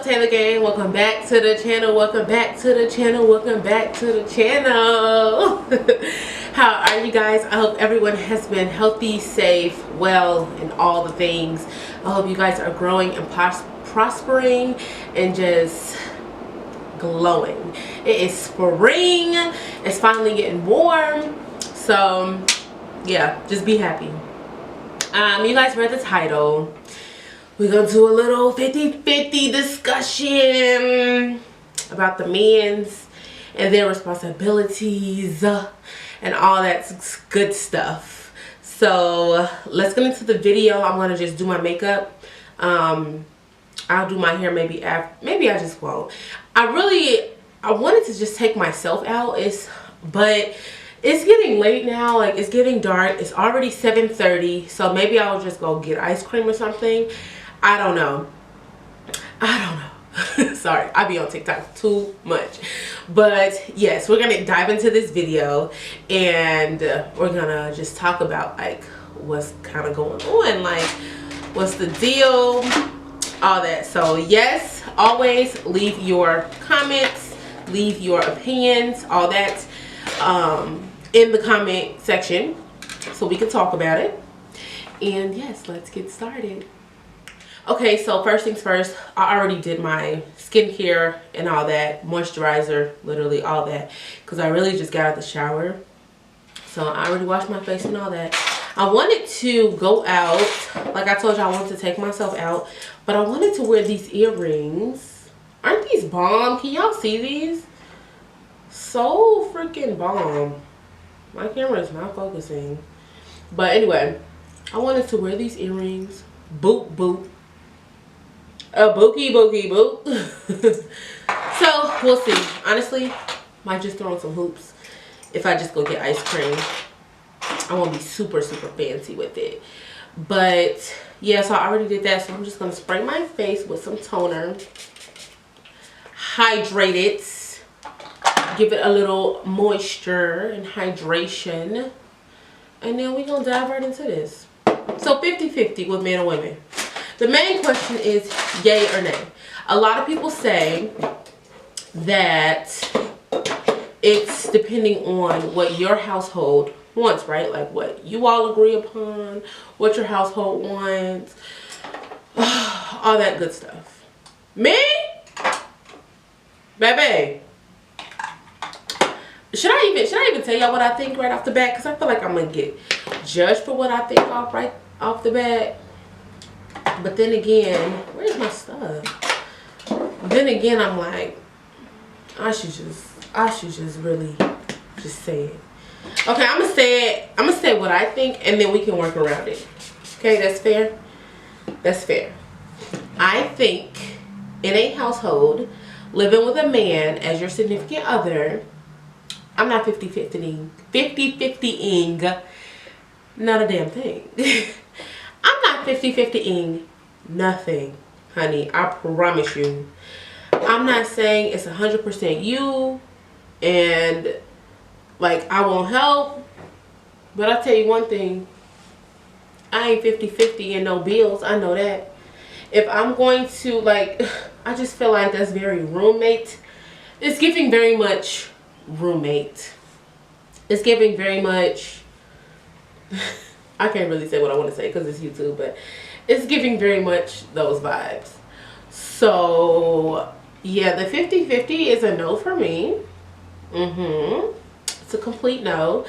up, Taylor gang? Welcome back to the channel. Welcome back to the channel. Welcome back to the channel. How are you guys? I hope everyone has been healthy, safe, well, and all the things. I hope you guys are growing and prospering and just glowing. It is spring. It's finally getting warm. So yeah, just be happy. You guys read the title. We're gonna do a little 50-50 discussion about the men's and their responsibilities and all that good stuff. So let's get into the video. I'm gonna just do my makeup. I'll do my hair maybe after. Maybe I just won't. I wanted to just take myself out. But it's getting late now. Like, it's getting dark. It's already 7:30. So maybe I'll just go get ice cream or something. I don't know. Sorry, I be on TikTok too much. But yes, we're gonna dive into this video and we're gonna just talk about like what's kind of going on, like what's the deal, all that. So yes, always leave your comments, leave your opinions, all that in the comment section so we can talk about it. And yes, let's get started. Okay, so first things first, I already did my skincare and all that, moisturizer, literally all that, because I really just got out of the shower. So I already washed my face and all that. I wanted to go out, like I told you, I wanted to take myself out, but I wanted to wear these earrings. Aren't these bomb? Can y'all see these? So freaking bomb. My camera is not focusing. But anyway, I wanted to wear these earrings. Boop, boop. A bookie bookie boop. So we'll see. Honestly, might just throw in some hoops if I just go get ice cream. I won't be super fancy with it. But yeah, so I already did that. So I'm just gonna spray my face with some toner, hydrate it, give it a little moisture and hydration, and then we're gonna dive right into this. So 50-50 with men and women. The main question is yay or nay. A lot of people say that it's depending on what your household wants, right? Like what you all agree upon, what your household wants, all that good stuff. Me? Baby. Should I even tell y'all what I think right off the bat? Because I feel like I'm gonna get judged for what I think right off the bat. But then again, where's my stuff? Then again, I'm like, I should just really just say it. Okay, I'm gonna say what I think, and then we can work around it. Okay, that's fair. That's fair. I think in a household, living with a man as your significant other, I'm not 50-50ing not a damn thing. I'm not 50-50ing nothing, honey. I promise you. I'm not saying it's 100% you and like I won't help, but I'll tell you one thing. I ain't 50-50 and no bills. I know that. If I'm going to, like, I just feel like that's very roommate. It's giving very much roommate. It's giving very much I can't really say what I want to say because it's YouTube, but it's giving very much those vibes. So yeah, the 50-50 is a no for me. It's a complete no.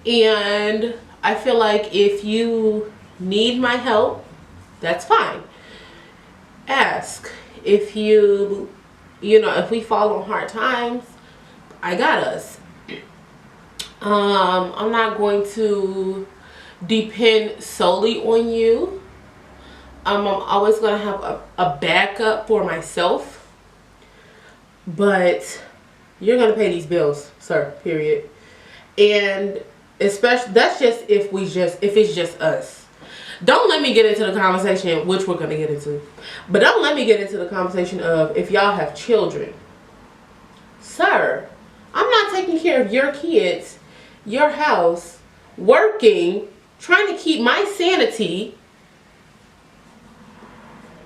And I feel like if you need my help, that's fine. Ask. If if we fall on hard times, I got us. I'm not going to depend solely on you. I'm always going to have a backup for myself. But you're going to pay these bills, sir, period. And especially, that's just if it's just us. Don't let me get into the conversation, which we're going to get into. But don't let me get into the conversation of if y'all have children. Sir, I'm not taking care of your kids, your house, working, trying to keep my sanity.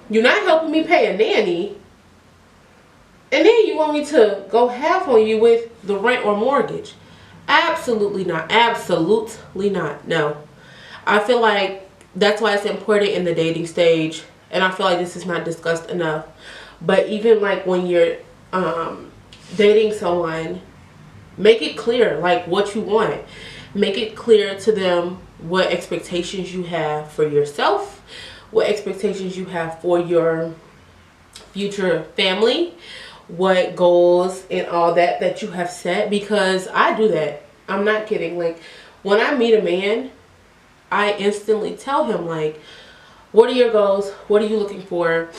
You're not helping me pay a nanny. And then you want me to go half on you with the rent or mortgage. Absolutely not. Absolutely not. No. I feel like that's why it's important in the dating stage. And I feel like this is not discussed enough. But even like when you're dating someone, make it clear like what you want. Make it clear to them what expectations you have for yourself, what expectations you have for your future family, what goals and all that you have set. Because I do that. I'm not kidding. Like when I meet a man, I instantly tell him like, what are your goals? What are you looking for?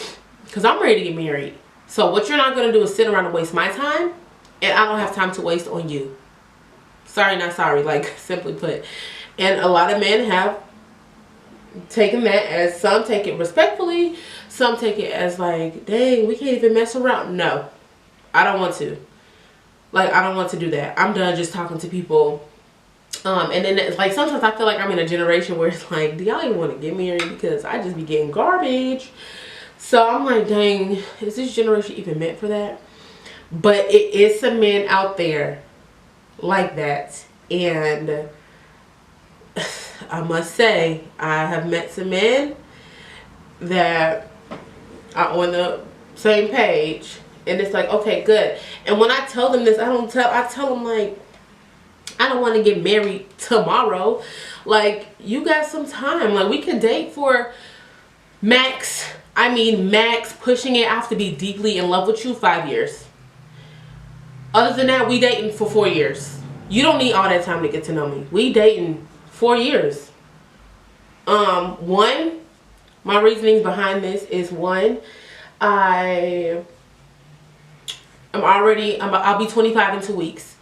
Because I'm ready to get married. So what you're not going to do is sit around and waste my time, and I don't have time to waste on you. Sorry, not sorry, like simply put. And a lot of men have taken that as, some take it respectfully, some take it as like, dang, we can't even mess around. No, I don't want to. Like, I don't want to do that. I'm done just talking to people. And then it's like sometimes I feel like I'm in a generation where it's like, do y'all even want to get married? Because I just be getting garbage. So I'm like, dang, is this generation even meant for that? But it is some men out there like that. And I must say, I have met some men that are on the same page. And it's like, okay, good. And when I tell them this, I tell them like, I don't want to get married tomorrow. Like, you got some time. Like, we can date for max pushing it. I have to be deeply in love with you 5 years. Other than that, we dating for 4 years. You don't need all that time to get to know me. We dating 4 years. One, my reasoning behind this is one, I'll be 25 in 2 weeks.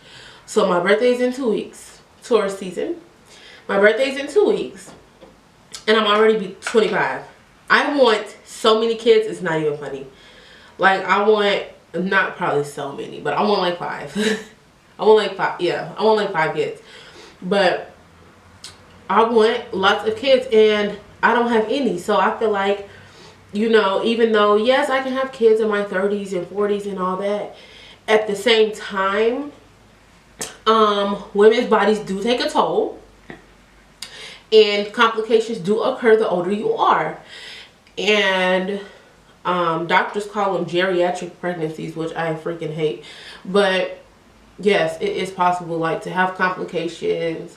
So my birthday's in 2 weeks. Taurus season. My birthday's in 2 weeks. And I'm already 25. I want so many kids, it's not even funny. Like, I want, not probably so many, but I want like 5. I want like 5, yeah. I want like 5 kids. But I want lots of kids, and I don't have any. So I feel like, you know, even though, yes, I can have kids in my 30s and 40s and all that, at the same time, women's bodies do take a toll, and complications do occur the older you are. And doctors call them geriatric pregnancies, which I freaking hate. But yes, it is possible, like, to have complications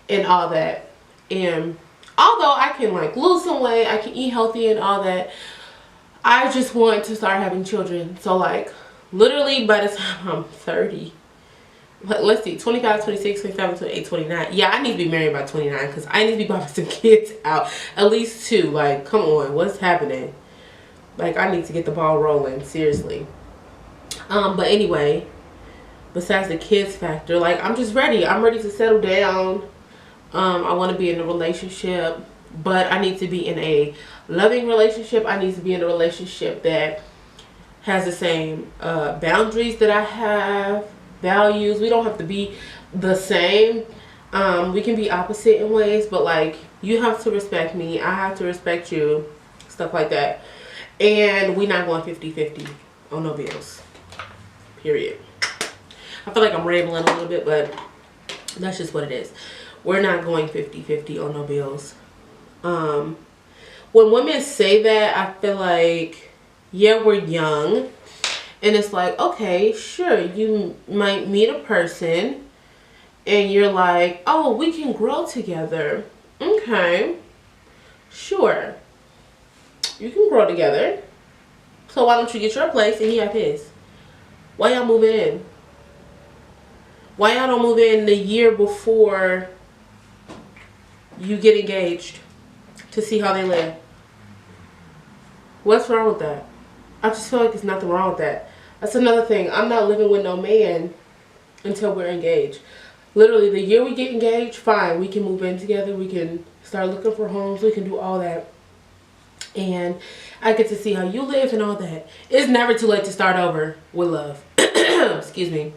and all that. And although I can like lose some weight, I can eat healthy and all that, I just want to start having children. So like literally by the time I'm 30, let's see, 25, 26, 27, 28, 29. Yeah, I need to be married by 29 because I need to be popping some kids out. At least 2. Like, come on, what's happening? Like, I need to get the ball rolling, seriously. But anyway, besides the kids factor, like, I'm just ready. I'm ready to settle down. I want to be in a relationship, but I need to be in a loving relationship. I need to be in a relationship that has the same boundaries that I have, values. We don't have to be the same. We can be opposite in ways, but like, you have to respect me, I have to respect you, stuff like that. And we're not going 50-50 on no bills, period. I feel like I'm rambling a little bit, but that's just what it is. We're not going 50-50 on no bills. When women say that, I feel like, yeah, we're young. And it's like, okay, sure, you might meet a person and you're like, oh, we can grow together. Okay, sure. You can grow together. So why don't you get your place and he have his? Why y'all moving in? Why y'all don't move in the year before you get engaged to see how they live? What's wrong with that? I just feel like there's nothing wrong with that. That's another thing. I'm not living with no man until we're engaged. Literally, the year we get engaged, fine. We can move in together. We can start looking for homes. We can do all that. And I get to see how you live and all that. It's never too late to start over with love. Excuse me.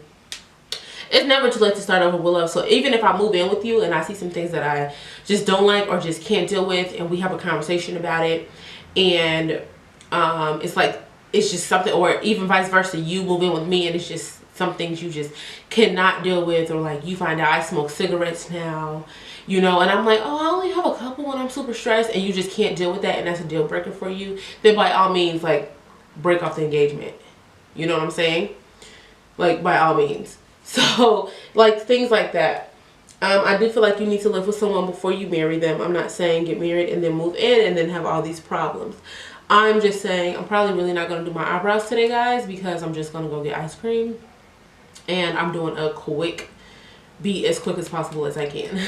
It's never too late to start over with love. So even if I move in with you and I see some things that I just don't like or just can't deal with, and we have a conversation about it, and it's like it's just something, or even vice versa, you move in with me and it's just some things you just cannot deal with, or like you find out I smoke cigarettes now, you know, and I'm like, oh, I only have a couple when I'm super stressed, and you just can't deal with that, and that's a deal breaker for you, then by all means, like, break off the engagement. You know what I'm saying? Like, by all means. So, like, things like that. I do feel like you need to live with someone before you marry them. I'm not saying get married and then move in and then have all these problems. I'm just saying I'm probably really not going to do my eyebrows today, guys, because I'm just going to go get ice cream. And I'm doing a quick, be as quick as possible as I can.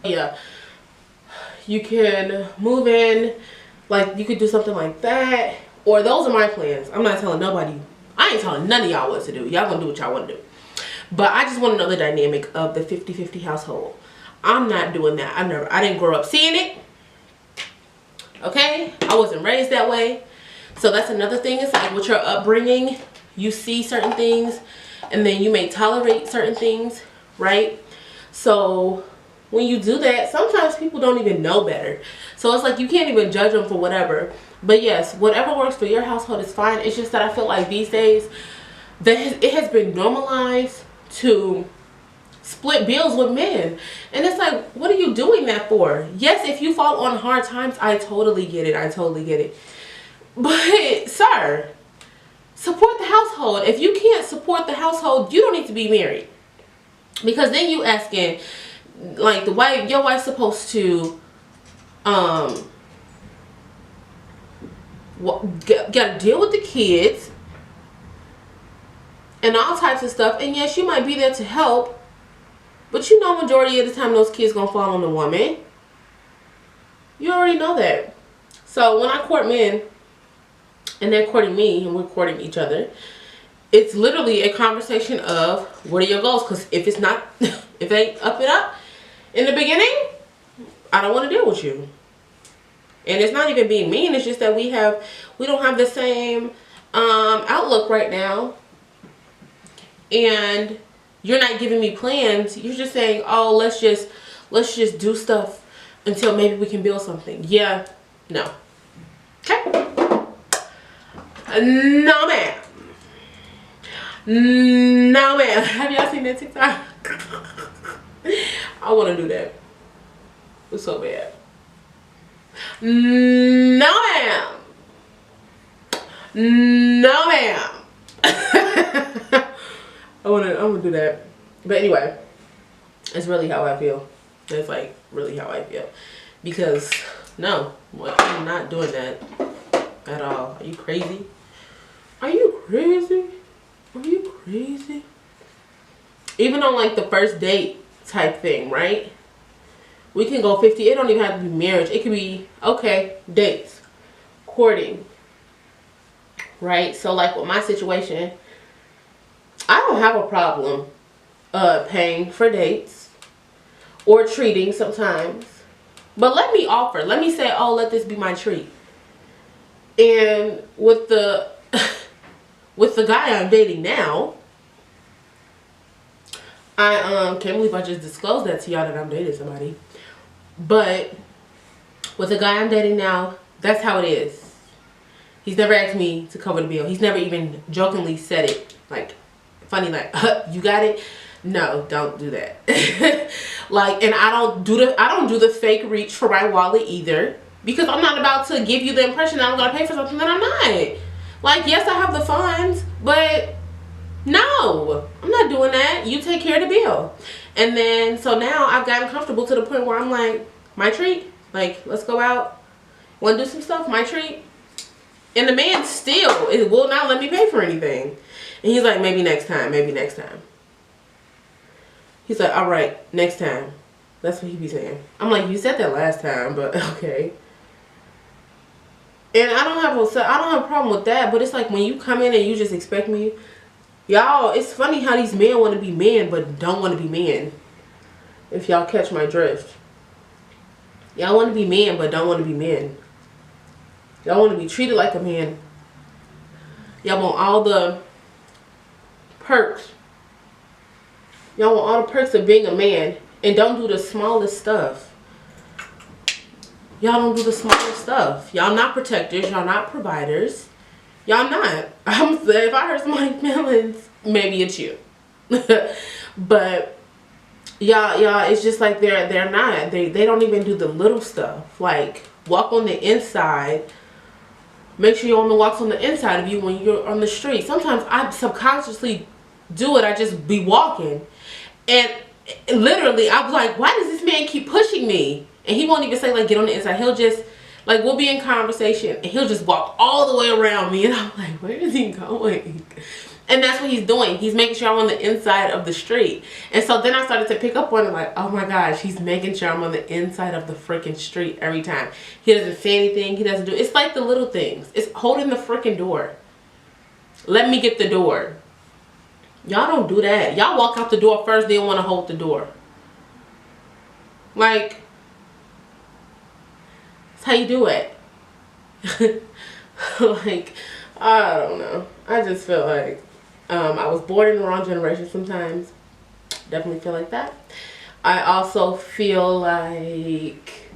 Yeah. You can move in, like, you could do something like that. Or those are my plans. I'm not telling nobody. I ain't telling none of y'all what to do. Y'all gonna do what y'all want to do. But I just want to know the dynamic of the 50-50 household. I'm not doing that. I didn't grow up seeing it. Okay? I wasn't raised that way. So that's another thing. It's like with your upbringing, you see certain things and then you may tolerate certain things, right? So when you do that, sometimes people don't even know better. So it's like you can't even judge them for whatever. But yes, whatever works for your household is fine. It's just that I feel like these days it has been normalized to split bills with men. And it's like, what are you doing that for? Yes, if you fall on hard times, I totally get it. I totally get it. But, sir, support the household. If you can't support the household, you don't need to be married. Because then you asking, like, your wife's supposed to, gotta deal with the kids and all types of stuff. And yes, you might be there to help, but you know majority of the time those kids gonna fall on the woman. You already know that. So when I court men and they're courting me and we're courting each other, it's literally a conversation of what are your goals? Because if it's not, if they ain't up and up in the beginning, I don't want to deal with you. And it's not even being mean. It's just that we don't have the same outlook right now. And you're not giving me plans. You're just saying, oh, let's just do stuff until maybe we can build something. Yeah, no. Okay. No, ma'am. No, ma'am. Have y'all seen that TikTok? I want to do that. It's so bad. No, ma'am. No, ma'am. I want to do that. But anyway, it's really how I feel. It's like really how I feel. Because no, I'm not doing that at all. Are you crazy? Are you crazy? Are you crazy? Even on like the first date type thing, right? We can go 50. It don't even have to be marriage. It could be, okay, dates, courting, right? So like with my situation, I don't have a problem paying for dates or treating sometimes. But let me offer. Let me say, oh, let this be my treat. And with the with the guy I'm dating now, I can't believe I just disclosed that to y'all that I'm dating somebody. But with the guy I'm dating now, that's how it is. He's never asked me to cover the bill. He's never even jokingly said it, like funny, like, you got it. No, don't do that. Like, and I don't do the fake reach for my wallet either, because I'm not about to give you the impression that I'm gonna pay for something that I'm not. Like, yes, I have the funds, but no, I'm not doing that. You take care of the bill. And then, so now I've gotten comfortable to the point where I'm like, my treat? Like, let's go out. Want to do some stuff? My treat? And the man still will not let me pay for anything. And he's like, maybe next time, maybe next time. He's like, all right, next time. That's what he be saying. I'm like, you said that last time, but okay. And I don't have a problem with that, but it's like when you come in and you just expect me. Y'all, it's funny how these men want to be men but don't want to be men. If y'all catch my drift. Y'all want to be men but don't want to be men. Y'all want to be treated like a man. Y'all want all the perks. Y'all want all the perks of being a man and don't do the smallest stuff. Y'all don't do the smaller stuff. Y'all not protectors. Y'all not providers. Y'all not. If I hurt somebody's feelings, maybe it's you. But y'all, it's just like they're not. They don't even do the little stuff. Like walk on the inside. Make sure your woman walks on the inside of you when you're on the street. Sometimes I subconsciously do it. I just be walking. And literally, I was like, why does this man keep pushing me? And he won't even say, like, get on the inside. He'll just, like, we'll be in conversation. And he'll just walk all the way around me. And I'm like, where is he going? And that's what he's doing. He's making sure I'm on the inside of the street. And so then I started to pick up on it, like, oh my gosh, he's making sure I'm on the inside of the freaking street every time. He doesn't say anything. He doesn't do, it's like the little things. It's holding the freaking door. Let me get the door. Y'all don't do that. Y'all walk out the door first, then want to hold the door. Like, that's how you do it. Like, I don't know. I just feel like I was born in the wrong generation sometimes. Definitely feel like that. I also feel like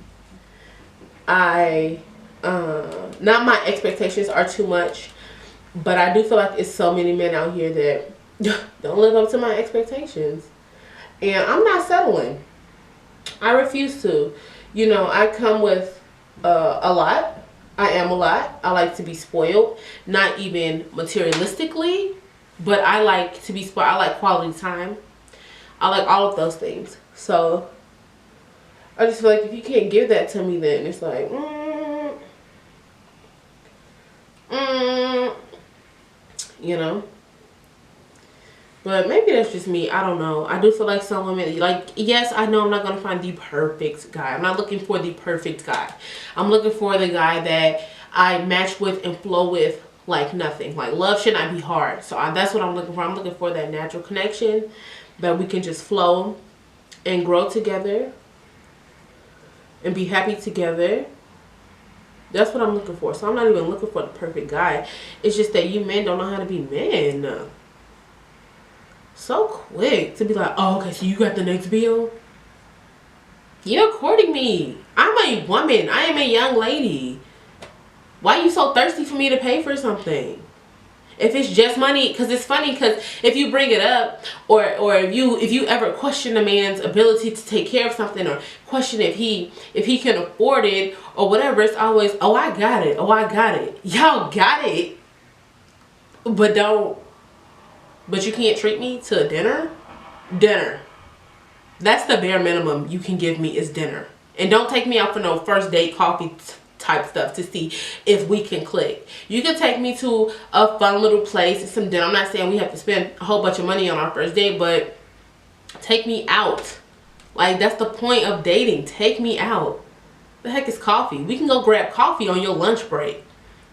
not my expectations are too much, but I do feel like it's so many men out here that don't live up to my expectations. And I'm not settling. I refuse to. You know, I come with a lot. I am a lot. I like to be spoiled. Not even materialistically, but I like to be spoiled. I like quality time. I like all of those things. So I just feel like if you can't give that to me, then it's like, you know. But maybe that's just me. I don't know. I do feel like some women, like, yes, I know I'm not going to find the perfect guy. I'm not looking for the perfect guy. I'm looking for the guy that I match with and flow with like nothing. Like, love should not be hard. So that's what I'm looking for. I'm looking for that natural connection that we can just flow and grow together and be happy together. That's what I'm looking for. So I'm not even looking for the perfect guy. It's just that you men don't know how to be men. So quick to be like, oh, okay, so you got the next bill? You're courting me. I'm a woman. I am a young lady. Why are you so thirsty for me to pay for something? If it's just money, because it's funny, because if you bring it up, or if you ever question a man's ability to take care of something, or question if he can afford it or whatever, it's always, oh, I got it. Oh, I got it. Y'all got it, but you can't treat me to a dinner? Dinner. That's the bare minimum you can give me is dinner. And don't take me out for no first date coffee type stuff to see if we can click. You can take me to a fun little place and some dinner. I'm not saying we have to spend a whole bunch of money on our first date, but take me out. Like, that's the point of dating. Take me out. The heck is coffee? We can go grab coffee on your lunch break.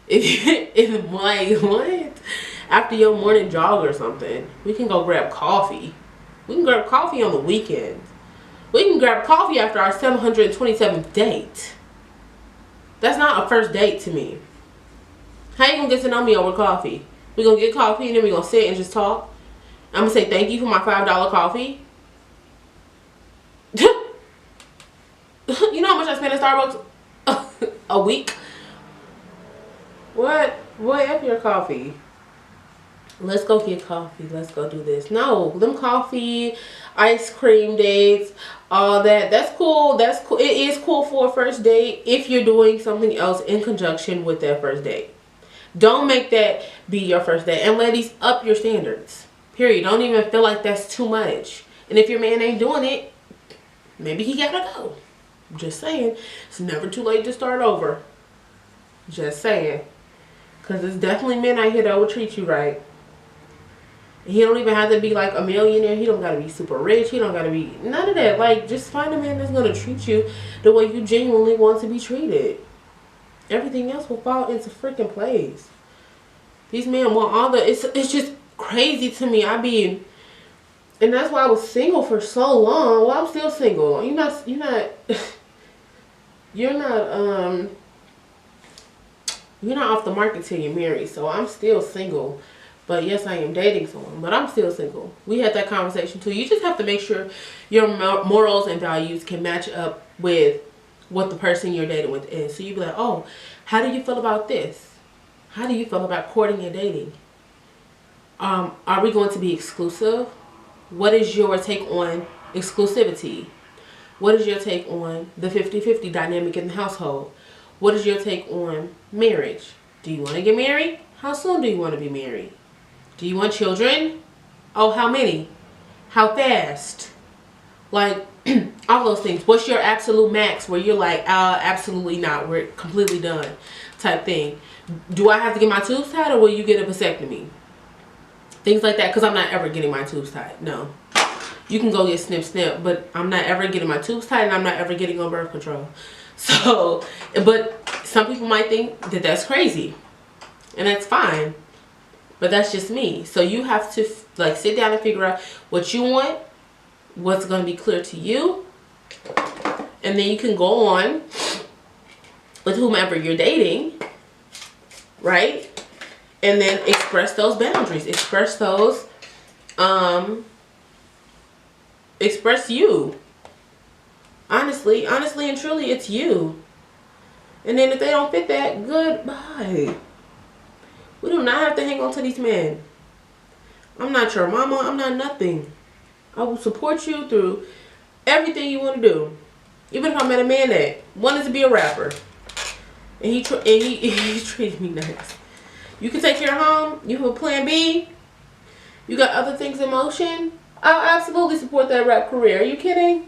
If like, what? After your morning jog or something, we can go grab coffee. We can grab coffee on the weekends. We can grab coffee after our 727th date. That's not a first date to me. How you gonna get to know me over coffee? We gonna get coffee and then we gonna sit and just talk? I'm gonna say thank you for my $5 coffee. You know how much I spend at Starbucks a week? What? Boy, up your coffee. Let's go get coffee. Let's go do this. No, them coffee, ice cream dates, all that. That's cool. That's cool. It is cool for a first date if you're doing something else in conjunction with that first date. Don't make that be your first date. And ladies, up your standards. Period. Don't even feel like that's too much. And if your man ain't doing it, maybe he gotta go. Just saying. It's never too late to start over. Just saying. Because there's definitely men out here that will treat you right. He don't even have to be like a millionaire. He don't gotta be super rich. He don't gotta be none of that. Like, just find a man that's gonna treat you the way you genuinely want to be treated. Everything else will fall into freaking place. These men want all the. It's just crazy to me. And that's why I was single for so long. Well, I'm still single. You're not off the market till you're married. So I'm still single. But yes, I am dating someone, but I'm still single. We had that conversation too. You just have to make sure your morals and values can match up with what the person you're dating with is. So you be like, oh, how do you feel about this? How do you feel about courting and dating? Are we going to be exclusive? What is your take on exclusivity? What is your take on the 50-50 dynamic in the household? What is your take on marriage? Do you want to get married? How soon do you want to be married? Do you want children? Oh, how many? How fast? Like, all those things. What's your absolute max where you're like, absolutely not, we're completely done type thing? Do I have to get my tubes tied, or will you get a vasectomy? Things like that, because I'm not ever getting my tubes tied. No. You can go get snip, but I'm not ever getting my tubes tied, and I'm not ever getting on birth control. So, but some people might think that that's crazy, and that's fine. But that's just me. So you have to like sit down and figure out what you want, what's going to be clear to you, and then you can go on with whomever you're dating, right? And then express those boundaries, express those, express you. Honestly and truly, it's you. And then if they don't fit that, goodbye. We do not have to hang on to these men. I'm not your mama. I'm not nothing. I will support you through everything you want to do. Even if I met a man that wanted to be a rapper, and he treated me nice. You can take care of home. You have a plan B. You got other things in motion. I'll absolutely support that rap career. Are you kidding?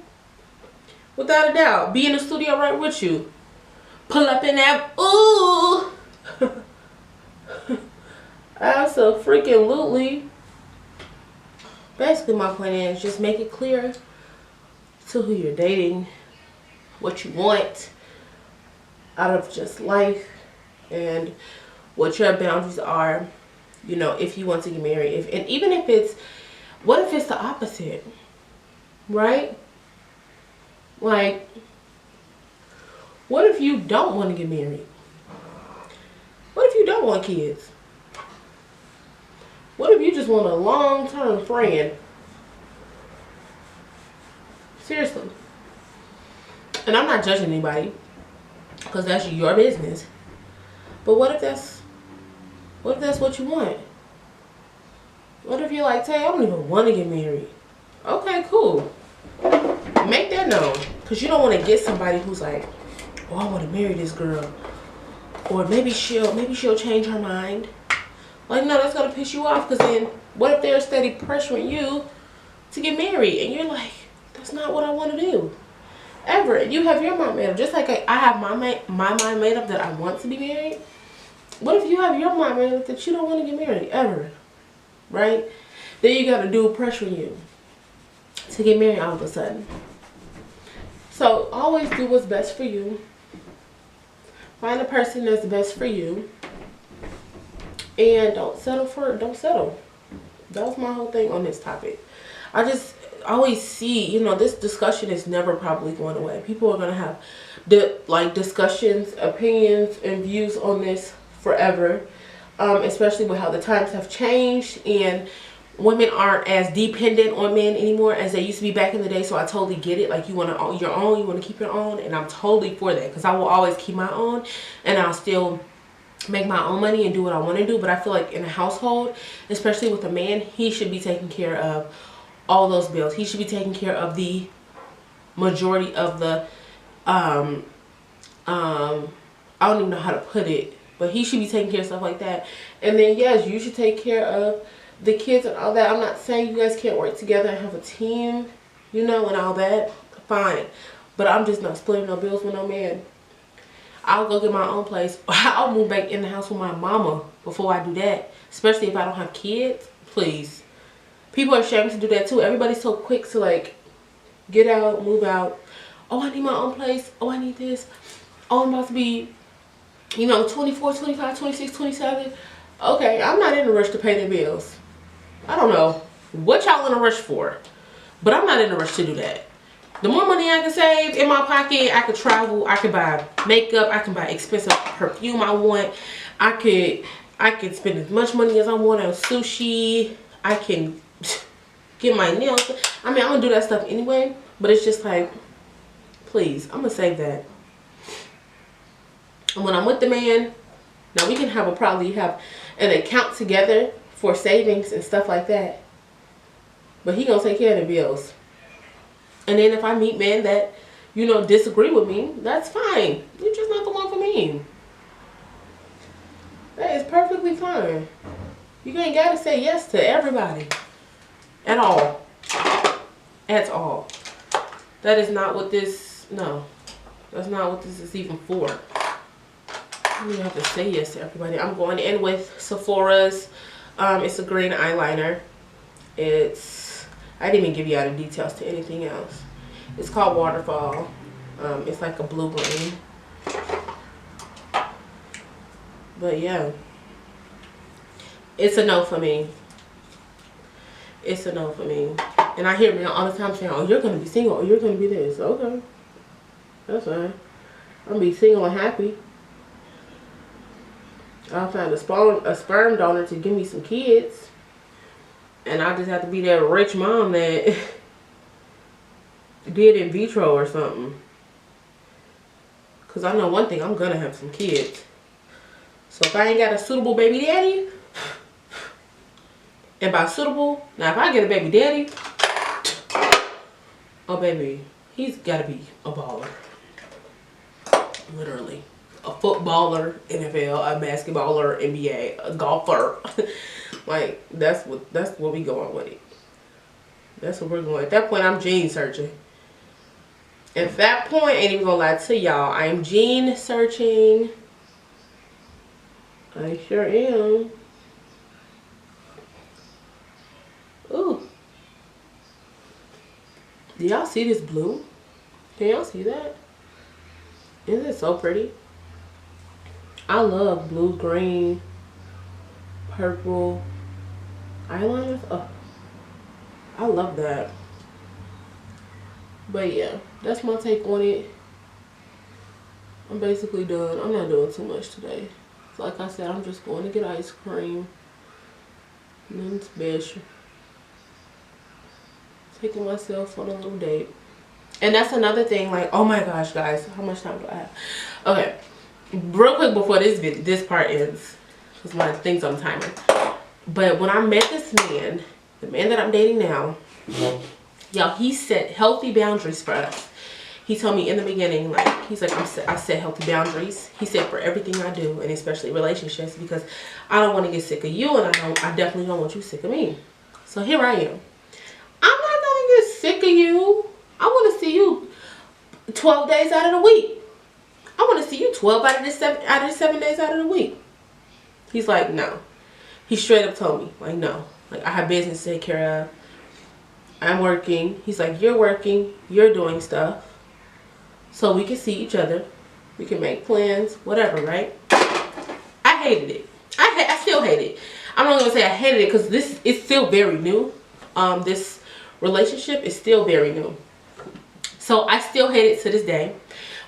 Without a doubt. Be in the studio right with you. Pull up in that. Ooh. Absolutely. Basically, my point is just make it clear to who you're dating, what you want out of just life, and what your boundaries are. You know, if you want to get married, and even if it's, what if it's the opposite, right? Like, what if you don't want to get married? What if you don't want kids? What if you just want a long-term friend? Seriously. And I'm not judging anybody, because that's your business. But what if that's what you want? What if you're like, Tay, I don't even want to get married? Okay, cool. Make that known. Because you don't want to get somebody who's like, oh, I want to marry this girl. Or maybe she'll change her mind. Like, no, that's going to piss you off. Because then, what if they're steady pressuring you to get married? And you're like, that's not what I want to do. Ever. You have your mind made up. Just like I have my mind made up that I want to be married. What if you have your mind made up that you don't want to get married? Ever. Right? Then you got a dude pressuring you to get married all of a sudden. So always do what's best for you. Find a person that's best for you. And don't settle. That was my whole thing on this topic. I just always see, you know, this discussion is never probably going away. People are going to have discussions, opinions, and views on this forever. Especially with how the times have changed and women aren't as dependent on men anymore as they used to be back in the day. So I totally get it. Like, you want to own your own, you want to keep your own, and I'm totally for that, because I will always keep my own, and I'll still make my own money and do what I want to do. But I feel like in a household, especially with a man, he should be taking care of all those bills. He should be taking care of the majority of the I don't even know how to put it, but he should be taking care of stuff like that. And then yes, you should take care of the kids and all that. I'm not saying you guys can't work together and have a team, you know, and all that. Fine. But I'm just not splitting no bills with no man. I'll go get my own place. I'll move back in the house with my mama before I do that. Especially if I don't have kids. Please. People are ashamed to do that too. Everybody's so quick to like get out, move out. Oh, I need my own place. Oh, I need this. Oh, I'm about to be, you know, 24, 25, 26, 27. Okay, I'm not in a rush to pay their bills. I don't know what y'all in a rush for, but I'm not in a rush to do that. The more money I can save in my pocket, I could travel, I could buy makeup, I can buy expensive perfume I want. I could spend as much money as I want on sushi. I can get my nails. I mean, I'm gonna do that stuff anyway, but it's just like, please, I'm gonna save that. And when I'm with the man, now we can probably have an account together for savings and stuff like that. But he gonna take care of the bills. And then if I meet men that, you know, disagree with me, that's fine. You're just not the one for me. That is perfectly fine. You ain't gotta say yes to everybody. At all. At all. That is not what this, no. That's not what this is even for. You don't have to say yes to everybody. I'm going in with Sephora's. It's a green eyeliner. I didn't even give you all the details to anything else. It's called Waterfall. It's like a blue-green. But yeah. It's a no for me. It's a no for me. And I hear men all the time saying, oh, you're going to be single. Or you're going to be this. Okay. That's fine. I'm going to be single and happy. I'll find a sperm donor to give me some kids. And I just have to be that rich mom that did in vitro or something. Because I know one thing, I'm going to have some kids. So if I ain't got a suitable baby daddy, and by suitable, now if I get a baby daddy, oh baby, he's got to be a baller. Literally. A footballer, NFL, a basketballer, NBA, a golfer. Like, that's what we going with it. That's what we're going. At that point, I'm gene searching. At that point, ain't even gonna lie to y'all, I'm gene searching. I sure am. Ooh. Do y'all see this blue? Can y'all see that? Isn't it so pretty? I love blue, green, purple eyeliners. Oh, I love that. But yeah, that's my take on it. I'm basically done. I'm not doing too much today. So like I said, I'm just going to get ice cream. Nothing special. Taking myself on a little date. And that's another thing, like, oh my gosh, guys, how much time do I have? Okay, real quick before this part ends, because my thing's on timer. But when I met this man, the man that I'm dating now, y'all, he set healthy boundaries for us. He told me in the beginning, like, he's like, I set healthy boundaries. He said for everything I do, and especially relationships, because I don't want to get sick of you, and I definitely don't want you sick of me. So here I am. I'm not going to get sick of you. I want to see you 12 days out of the week. I want to see you 12 out of the 7 days out of the week. He's like, no. He straight up told me, like, no. Like, I have business to take care of. I'm working. He's like, you're working. You're doing stuff. So we can see each other. We can make plans. Whatever, right? I hated it. I still hate it. I'm not going to say I hated it because this is still very new. This relationship is still very new. So I still hate it to this day.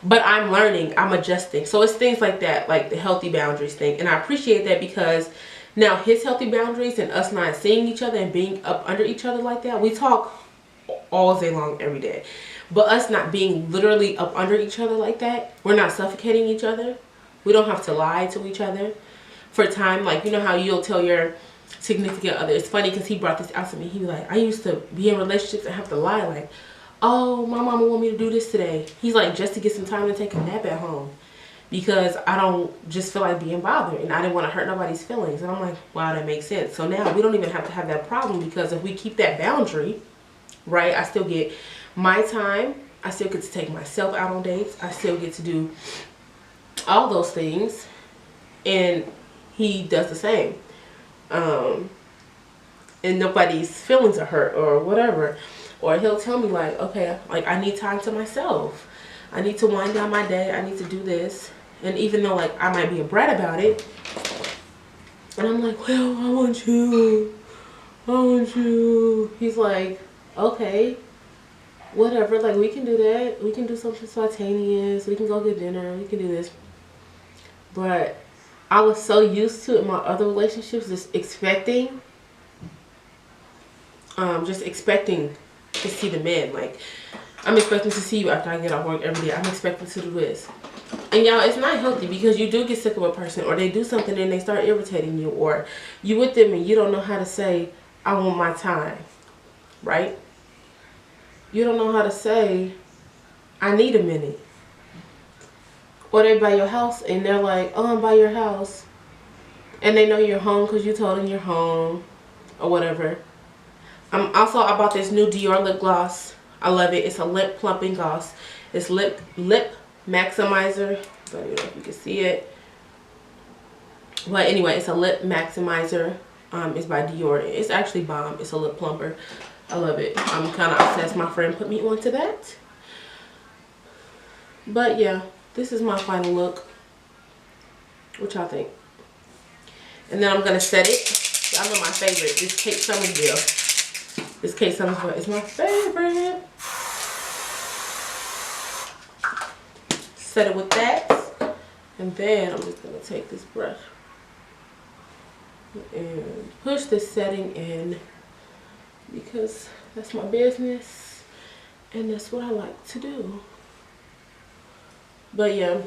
But I'm learning. I'm adjusting. So it's things like that. Like the healthy boundaries thing. And I appreciate that because now his healthy boundaries and us not seeing each other and being up under each other like that. We talk all day long every day. But us not being literally up under each other like that. We're not suffocating each other. We don't have to lie to each other for time. Like, you know how you'll tell your significant other. It's funny because he brought this out to me. He was like, I used to be in relationships and have to lie. Like, oh, my mama want me to do this today. He's like, just to get some time to take a nap at home. Because I don't just feel like being bothered. And I didn't want to hurt nobody's feelings. And I'm like, wow, that makes sense. So now we don't even have to have that problem. Because if we keep that boundary, right, I still get my time. I still get to take myself out on dates. I still get to do all those things. And he does the same. And nobody's feelings are hurt or whatever. Or he'll tell me like, okay, like I need time to myself. I need to wind down my day. I need to do this. And even though like I might be a brat about it. And I'm like, well, I want you. I want you. He's like, okay, whatever. Like we can do that. We can do something spontaneous. We can go get dinner. We can do this. But I was so used to in my other relationships just expecting to see the men. Like, I'm expecting to see you after I get off work every day. I'm expecting to do this. And y'all, it's not healthy, because you do get sick of a person, or they do something and they start irritating you, or you with them and you don't know how to say, I want my time, right? You don't know how to say, I need a minute. Or they by your house and they're like, oh, I'm by your house. And they know you're home because you told them you're home or whatever. Also, I bought this new Dior lip gloss. I love it. It's a lip plumping gloss. It's lip maximizer. I don't even know if you can see it. But anyway, it's a lip maximizer. It's by Dior. It's actually bomb. It's a lip plumper. I love it. I'm kind of obsessed. My friend put me onto that. But yeah, this is my final look. What y'all think? And then I'm going to set it. I know my favorite. This Kate Somerville. This Kate Somerville is my favorite. Set it with that. And then I'm just going to take this brush and push the setting in, because that's my business and that's what I like to do. But yeah,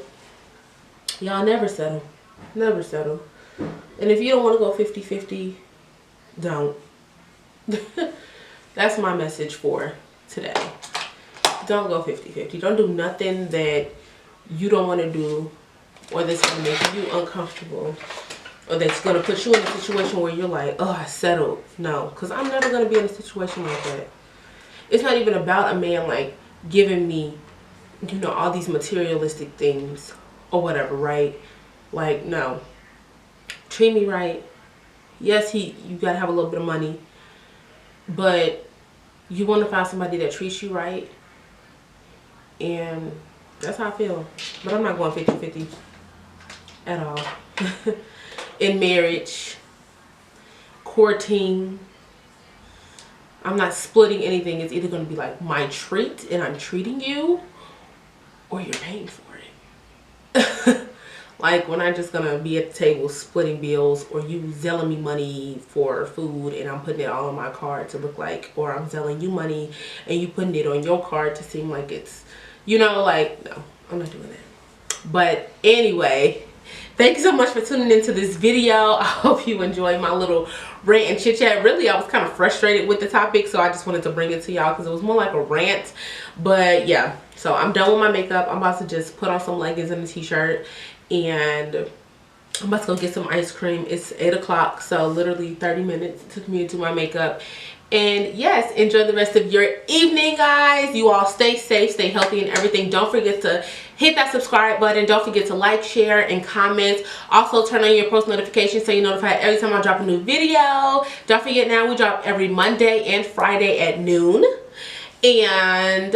y'all never settle. Never settle. And if you don't want to go 50-50, don't. That's my message for today. Don't go 50-50. Don't do nothing that you don't want to do, or that's going to make you uncomfortable, or that's going to put you in a situation where you're like, oh, I settled. No, because I'm never going to be in a situation like that. It's not even about a man like giving me, you know, all these materialistic things or whatever, right? Like, no. Treat me right. Yes, you gotta have a little bit of money, but you want to find somebody that treats you right, and that's how I feel. But I'm not going 50-50 at all. In marriage, courting, I'm not splitting anything. It's either going to be like my treat and I'm treating you, or you're paying for it. Like, we're not just going to be at the table splitting bills, or you zelling me money for food and I'm putting it all on my card to look like, or I'm zelling you money and you putting it on your card to seem like it's, you know, like, no, I'm not doing that. But anyway, thank you so much for tuning into this video. I hope you enjoyed my little rant and chit chat. Really, I was kind of frustrated with the topic, so I just wanted to bring it to y'all because it was more like a rant. But yeah, so I'm done with my makeup. I'm about to just put on some leggings and a t-shirt, and I'm about to go get some ice cream. It's 8 o'clock, so literally 30 minutes it took me to do my makeup. And yes, enjoy the rest of your evening, guys. You all stay safe, stay healthy and everything. Don't forget to hit that subscribe button. Don't forget to like, share, and comment. Also, turn on your post notifications so you're notified every time I drop a new video. Don't forget, now we drop every Monday and Friday at noon. And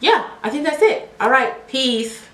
yeah, I think that's it. All right, peace.